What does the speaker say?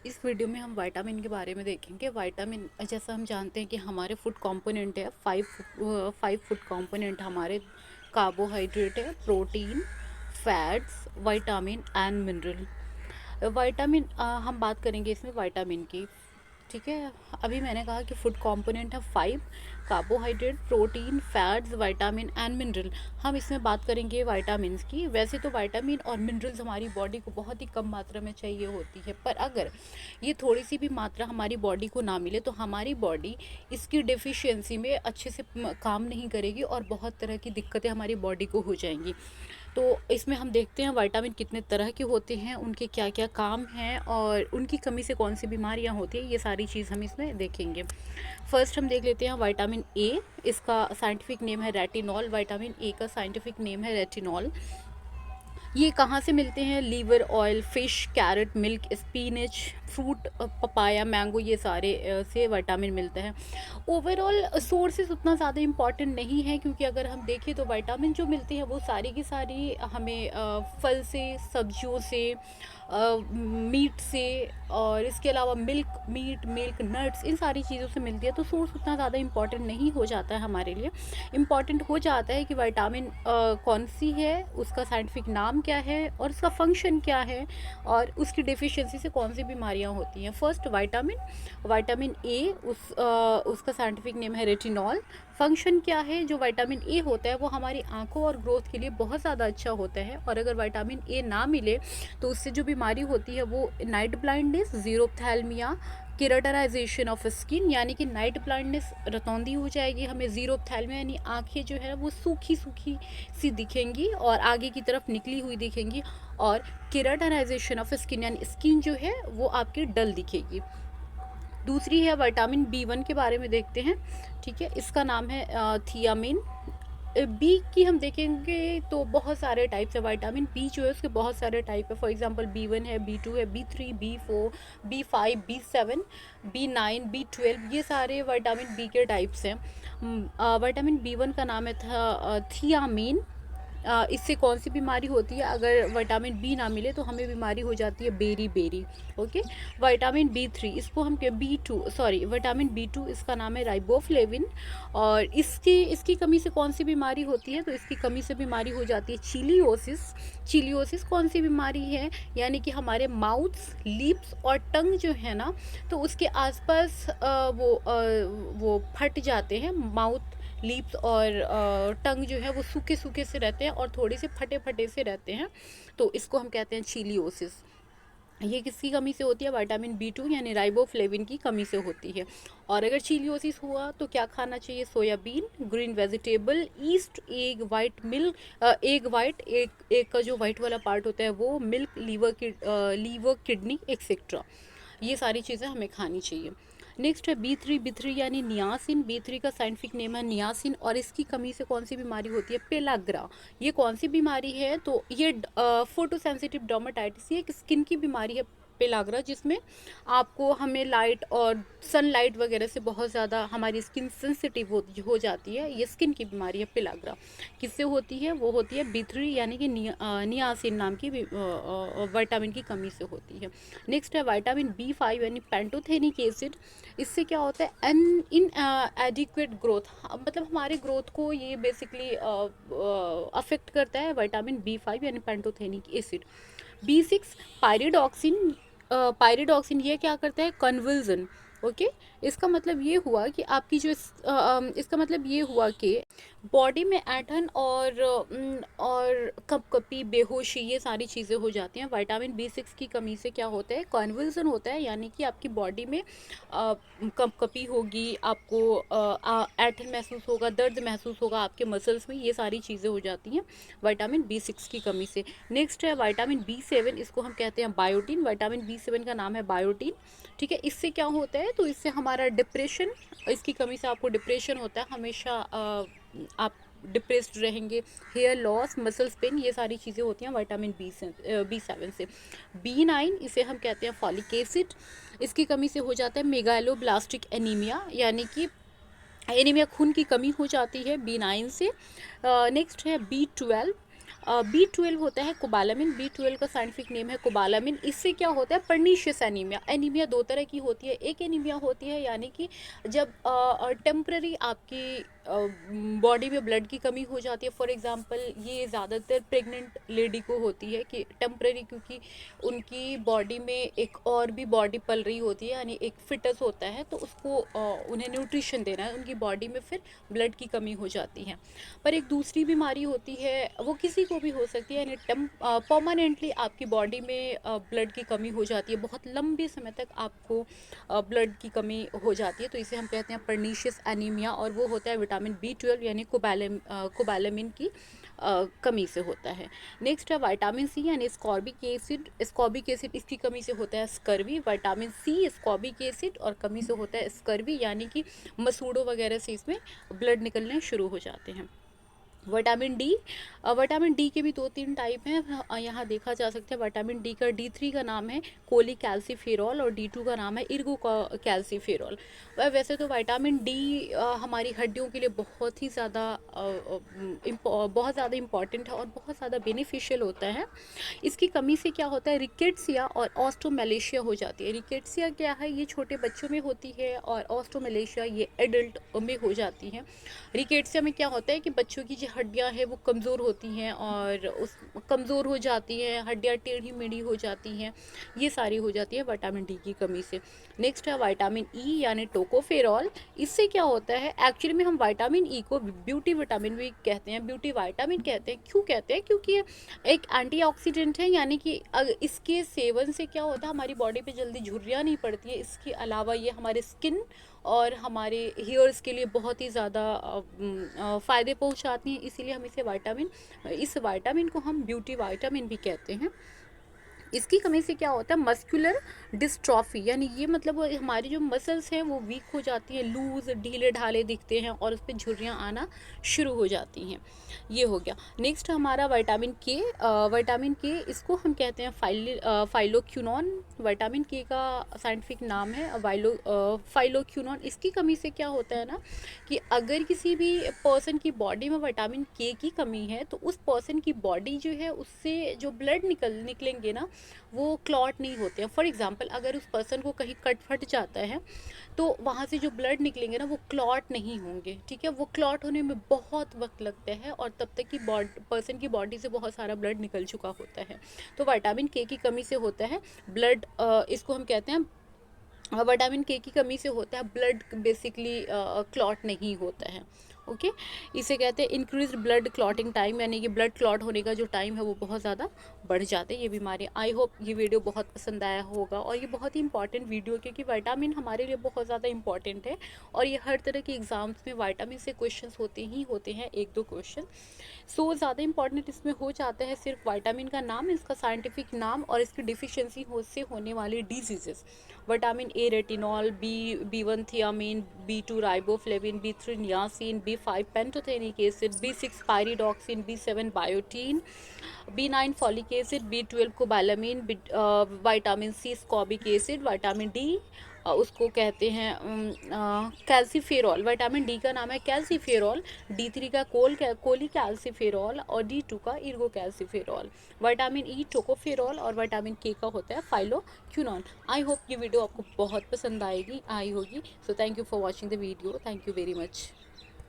इस वीडियो में हम विटामिन के बारे में देखेंगे। विटामिन जैसा हम जानते हैं कि हमारे फूड कंपोनेंट है, फाइव फूड कंपोनेंट हमारे। कार्बोहाइड्रेट है, protein, fats, vitamin and mineral. Vitamin हम बात करेंगे इसमें विटामिन की। ठीक है, अभी मैंने कहा कि फूड कंपोनेंट है 5। Carbohydrate, protein, fats, vitamin and mineral. हम इसमें बात करेंगे विटामिन्स की। वैसे तो विटामिन और मिनरल्स हमारी बॉडी को बहुत ही कम मात्रा में चाहिए होती है, पर अगर ये थोड़ी सी भी मात्रा हमारी बॉडी को ना मिले तो हमारी बॉडी इसकी डिफिशियंसी में अच्छे से काम नहीं करेगी और बहुत तरह की दिक्कतें हमारी बॉडी को हो जाएंगी। तो इसमें हम देखते हैं विटामिन कितने तरह के होते हैं, उनके क्या क्या काम हैं और उनकी कमी से कौन सी बीमारियां होती हैं, ये सारी चीज़ हम इसमें देखेंगे। फर्स्ट हम देख लेते हैं विटामिन ए। इसका साइंटिफिक नेम है रेटिनॉल। विटामिन ए का साइंटिफिक नेम है रेटिनॉल। ये कहाँ से मिलते हैं? Liver oil, fish, carrot, milk, spinach, fruit, papaya, mango, ये सारे से विटामिन मिलता है। ओवरऑल सोर्सेज उतना ज़्यादा इम्पॉर्टेंट नहीं है, क्योंकि अगर हम देखें तो विटामिन जो मिलती है वो सारी की सारी हमें फल से, सब्जियों से, मीट से, और इसके अलावा मिल्क, नट्स, इन सारी चीज़ों से मिलती है। तो सोर्स उतना ज़्यादा इम्पॉर्टेंट नहीं हो जाता है हमारे लिए। इम्पॉर्टेंट हो जाता है कि विटामिन कौन सी है, उसका साइंटिफिक नाम क्या है और उसका फंक्शन क्या है, और उसकी डिफिशियंसी से कौन सी बीमारियां होती हैं। फर्स्ट विटामिन ए, उसका साइंटिफिक नेम है रेटिनॉल। फंक्शन क्या है? जो विटामिन ए होता है वो हमारी आंखों और ग्रोथ के लिए बहुत ज़्यादा अच्छा होता है, और अगर विटामिन ए ना मिले तो उससे जो बीमारी होती है वो night blindness, xerophthalmia, keratinization of skin, यानी कि नाइट ब्लाइंडनेस, रतौंधी हो जाएगी हमें। जीरोप्थैल्मिया यानी आंखें जो है वो सूखी सूखी सी दिखेंगी और आगे की तरफ निकली हुई दिखेंगी। और केराटनाइजेशन ऑफ स्किन यानी स्किन जो है वो आपकी डल दिखेगी। दूसरी है विटामिन बी 1 के बारे में देखते हैं। ठीक है, इसका नाम है थियामिन। बी की हम देखेंगे तो बहुत सारे टाइप्स है। विटामिन बी जो है उसके बहुत सारे टाइप है। फॉर एग्जांपल बी 1 है, बी 2 है, B 3, B 4, B 5, B 7, B 9, B 12, ये सारे विटामिन बी के टाइप्स हैं। विटामिन बी 1 का नाम है थियामीन। इससे कौन सी बीमारी होती है? अगर विटामिन बी ना मिले तो हमें बीमारी हो जाती है beriberi. Okay. Vitamin B 3, इसको हम विटामिन बी 2, इसका नाम है राइबोफ्लेविन। और इसकी कमी से कौन सी बीमारी होती है? तो इसकी कमी से बीमारी हो जाती है चिलियोसिस। चिलियोसिस कौन सी बीमारी है? यानी कि हमारे माउथ्स, लिप्स और टंग जो है ना, तो उसके आसपास वो फट जाते हैं। माउथ, लिप्स और टंग जो है वो सूखे सूखे से रहते हैं और थोड़े से फटे फटे से रहते हैं, तो इसको हम कहते हैं चिलियोसिस। ये किसकी कमी से होती है? विटामिन बी 2 यानी राइबोफ्लेविन की कमी से होती है। और अगर चिलियोसिस हुआ तो क्या खाना चाहिए? Soybean, green vegetable, east, egg white, egg का जो वाइट वाला पार्ट होता है वो, मिल्क, लीवर, किडनी एक्सेट्रा, ये सारी चीज़ें हमें खानी चाहिए। नेक्स्ट है बी 3 यानी नियासिन। बी 3 का साइंटिफिक नेम है नियासिन, और इसकी कमी से कौन सी बीमारी होती है? पेलाग्रा। ये कौन सी बीमारी है? तो ये फोटो सेंसिटिव डर्माटाइटिस, ये एक स्किन की बीमारी है पेलाग्रा, जिसमें आपको हमें लाइट और सनलाइट वगैरह से बहुत ज़्यादा हमारी स्किन सेंसिटिव हो जाती है। ये स्किन की बीमारी है पेलाग्रा। किससे होती है? वो होती है बी 3 यानी कि नियासिन नाम की विटामिन की कमी से होती है। नेक्स्ट है विटामिन बी 5 यानी पेंटोथेनिक एसिड। इससे क्या होता है? इन एडिक्वेट ग्रोथ, मतलब हमारे ग्रोथ को ये बेसिकली अफेक्ट करता है विटामिन बी 5 यानी pantothenic acid. B 6 pyridoxine. Pyridoxine ये क्या करता है? कन्वर्जन। ओके। इसका मतलब ये हुआ कि आपकी जो इसका मतलब ये हुआ कि बॉडी में ऐंठन और कपकपी, बेहोशी, ये सारी चीज़ें हो जाती हैं। विटामिन बी 6 की कमी से क्या होता है? कन्वर्जन होता है, यानी कि आपकी बॉडी में कपकपी होगी, आपको ऐंठन महसूस होगा, दर्द महसूस होगा आपके मसल्स में, ये सारी चीज़ें हो जाती हैं विटामिन बी 6 की कमी से। नेक्स्ट है विटामिन बी 7, इसको हम कहते हैं बायोटीन। विटामिन बी 7 का नाम है बायोटीन। ठीक है, इससे क्या होता है? तो इससे हमारा डिप्रेशन, इसकी कमी से आपको डिप्रेशन होता है, हमेशा आप डिप्रेस्ड रहेंगे। हेयर लॉस, मसल्स पेन, ये सारी चीज़ें होती हैं विटामिन बी 7 से। बी 9, इसे हम कहते हैं फॉलिक एसिड। इसकी कमी से हो जाता है मेगालोब्लास्टिक एनीमिया, यानी कि एनीमिया, खून की कमी हो जाती है बी 9 से। नेक्स्ट है बी 12। B12 होता है कोबालामिन, B12 का साइंटिफिक नेम है कोबालामिन। इससे क्या होता है, पर्नीशियस एनीमिया। एनीमिया दो तरह की होती है, एक एनीमिया होती है यानी कि जब टेम्पररी आपकी बॉडी में ब्लड की कमी हो जाती है। फॉर एग्जांपल ये ज़्यादातर प्रेग्नेंट लेडी को होती है कि टेम्पररी, क्योंकि उनकी बॉडी में एक और भी बॉडी पल रही होती है, यानी एक फिटस होता है, तो उसको उन्हें न्यूट्रिशन देना है, उनकी बॉडी में फिर ब्लड की कमी हो जाती है। पर एक दूसरी बीमारी होती है, वो किसी को भी हो सकती है, यानी परमानेंटली आपकी बॉडी में ब्लड की कमी हो जाती है, बहुत लंबे समय तक आपको ब्लड की कमी हो जाती है, तो इसे हम कहते हैं पर्नीशियस एनीमिया, और वो होता है विटामिन B12 यानी कोबालामिन की कमी से होता है। नेक्स्ट है विटामिन सी यानी स्कॉर्बिक एसिड। स्कॉर्बिक एसिड इसकी कमी से होता है scurvy. Vitamin C ascorbic acid और कमी से होता है स्कर्वी, यानी कि मसूड़ों वगैरह से इसमें ब्लड निकलने शुरू हो जाते हैं। विटामिन डी, विटामिन डी के भी दो तीन टाइप हैं, यहाँ देखा जा सकता है। विटामिन डी का D3 का नाम है कोलिकैल्सिफेरॉल और D2 का नाम है इर्गो कैल्सिफेरॉल। वैसे तो विटामिन डी हमारी हड्डियों के लिए बहुत ही ज़्यादा बहुत ज़्यादा इम्पॉर्टेंट है और बहुत ज़्यादा बेनिफिशियल होता है। इसकी कमी से क्या होता है, रिकेट्सिया और ऑस्टोमेलेशिया हो जाती है। रिकेट्सिया क्या है, ये छोटे बच्चों में होती है, और ऑस्टोमेलेशिया ये एडल्ट में हो जाती है। रिकेट्सिया में क्या होता है कि बच्चों की जो हड्डियां हैं वो कमज़ोर होती हैं और उस कमज़ोर हो जाती हैं, हड्डियां टेढ़ी मेढ़ी हो जाती हैं, ये सारी हो जाती है विटामिन डी की कमी से। नेक्स्ट है विटामिन ई यानी टोकोफेरॉल। इससे क्या होता है, एक्चुअली में हम विटामिन ई को ब्यूटी विटामिन भी कहते हैं, ब्यूटी विटामिन कहते हैं। क्यों कहते हैं, क्योंकि ये एक एंटीऑक्सीडेंट है, यानी कि इसके सेवन से क्या होता है, हमारी बॉडी पे जल्दी झुर्रियाँ नहीं पड़ती है। इसके अलावा ये हमारे स्किन और हमारे हेयर्स के लिए बहुत ही ज़्यादा फ़ायदे पहुंचाती हैं, इसीलिए हम इस विटामिन को हम ब्यूटी विटामिन भी कहते हैं। इसकी कमी से क्या होता है, मस्कुलर डिस्ट्रॉफी, यानी ये मतलब वो हमारी जो मसल्स हैं वो वीक हो जाती हैं, लूज़ ढीले ढाले दिखते हैं और उस पर झुर्रियाँ आना शुरू हो जाती हैं। ये हो गया। नेक्स्ट हमारा विटामिन के। विटामिन के इसको हम कहते हैं फाइलोक्यूनॉन। विटामिन के का साइंटिफिक नाम है फाइलोक्यूनॉन। इसकी कमी से क्या होता है ना, कि अगर किसी भी पर्सन की बॉडी में विटामिन के की कमी है, तो उस पर्सन की बॉडी जो है उससे जो ब्लड निकलेंगे ना, वो क्लॉट नहीं होते हैं। फॉर एग्जांपल अगर उस पर्सन को कहीं कट फट जाता है, तो वहाँ से जो ब्लड निकलेंगे ना वो क्लॉट नहीं होंगे, ठीक है। वो क्लॉट होने में बहुत वक्त लगता है और तब तक कि पर्सन की बॉडी से बहुत सारा ब्लड निकल चुका होता है। तो विटामिन के की कमी से होता है ब्लड, इसको हम कहते हैं विटामिन के की कमी से होता है ब्लड बेसिकली क्लॉट नहीं होता है। ओके, इसे कहते हैं इंक्रीज ब्लड क्लॉटिंग टाइम, यानी कि ब्लड क्लॉट होने का जो टाइम है वो बहुत ज़्यादा बढ़ जाते हैं ये बीमारी। आई होप ये वीडियो बहुत पसंद आया होगा, और ये बहुत ही इंपॉर्टेंट वीडियो, क्योंकि विटामिन हमारे लिए बहुत ज़्यादा इंपॉर्टेंट है, और ये हर तरह के एग्ज़ाम्स में विटामिन से क्वेश्चंस होते ही होते हैं, एक दो क्वेश्चन। सो ज़्यादा इंपॉर्टेंट इसमें हो जाता है सिर्फ विटामिन का नाम, इसका साइंटिफिक नाम और इसकी डिफिशियंसी से होने वाले diseases. Vitamin A retinol, B1 thiamine, B2 riboflavin, B3 niacin, B5 pantothenic acid, B6 pyridoxine, B7 biotin, B9 folic acid, B12 cobalamin, vitamin C ascorbic acid, vitamin D उसको कहते हैं कैल्सीफेरॉल। विटामिन डी का नाम है calciferol, D3 का Koli calciferol और D2 का Ergo calciferol. Vitamin E tocopherol और विटामिन के का होता है फाइलोक्यूनॉन। आई होप ये वीडियो आपको बहुत पसंद आई होगी। So thank you for watching the video, thank you very much.